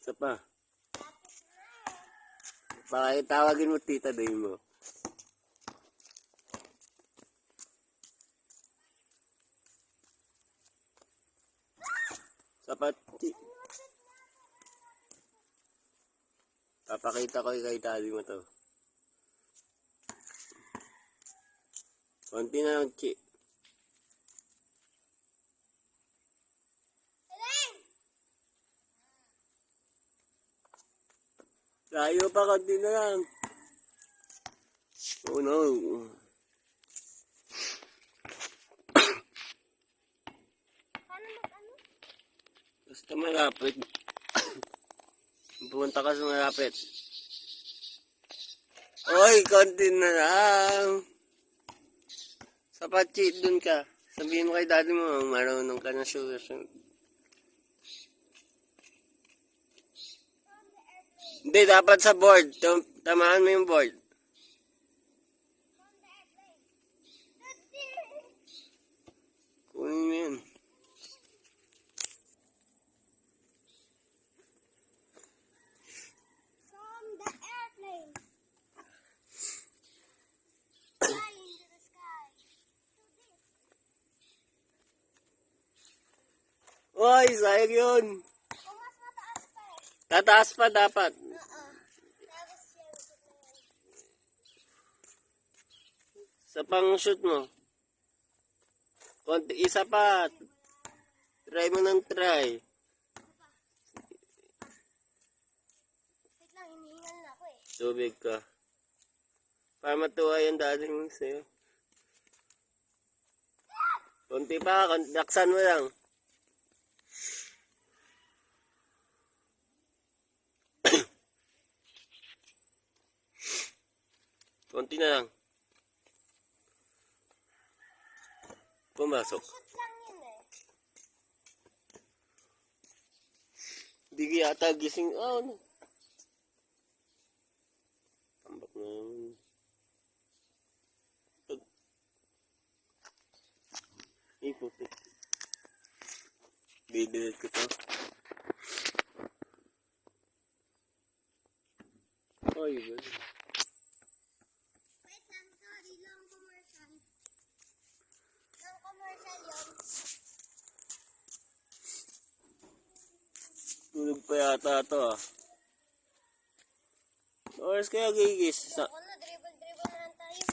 Isa pa. Tawagin mo tita day mo. Sapat. Papakita ko kay daddy mo to. Konti na lang, Chi. Layo pa, konti na lang. Oh no. Basta malapit. Pumunta ka sa malapit. Oy, konti na lang. Sapat, Chi, dun ka. Sabihin mo kay daddy mo, marunong ka na sugar. Hindi, dapat sa board. Tamahan mo yung board. Kunin mo yun. From the airplane. Fly into the sky. Oy, sayang yun. Kung mas mataas pa eh. Tataas pa dapat. Sa pang shoot mo. Konti, isa pa. Try mo ng try. Wait lang, hinihingal na ako eh. Tubig ka. Para matuwa yung daddy mo sa'yo. Konti pa, laksan mo lang. Konti na lang. Pumasok. Shoot lang yun eh. Hindi yata gising. Oh, no. Tambak na yun. Puti. Bidilit ko to. Oh, yun. Wait lang, sorry lang commercial. Yung commercial yun. Tulog pa yata ito ah. Oras kaya gigis. Ako na, dribble na lang tayo.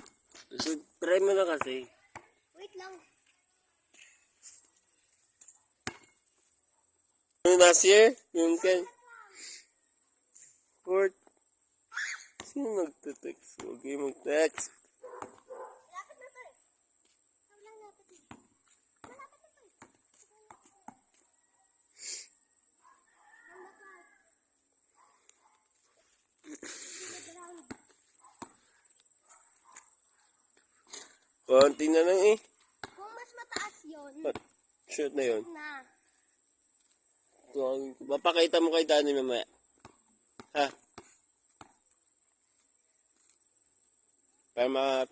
So, try mo na kasi. Wait lang. Yung last year, yung kan. Court. Sino magte-text? Huwag kayo mag-text. Malapit na to eh. Sobrang lapit eh. Malapit na to eh. Konti na lang eh. Kung mas mataas yun, Shoot na yun. na. Papakita mo kay Danny mamaya. Ha? Para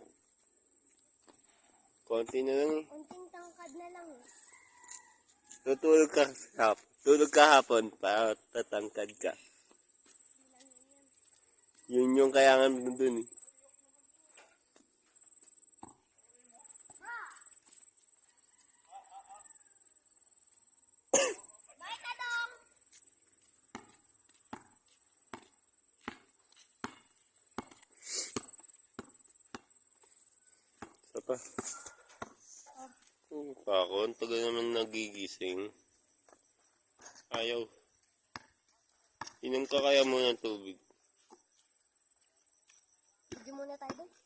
konti na lang eh. Kunting tangkad na lang eh. Tutulog ka tulog ka hapon para tatangkad ka. Yun yung kayangan mo dun eh. Bye, Tadong! Isa pa. Ako, ang tagal naman nagigising. Ayaw. Inom ka kaya muna ng tubig. Video muna tayo doon.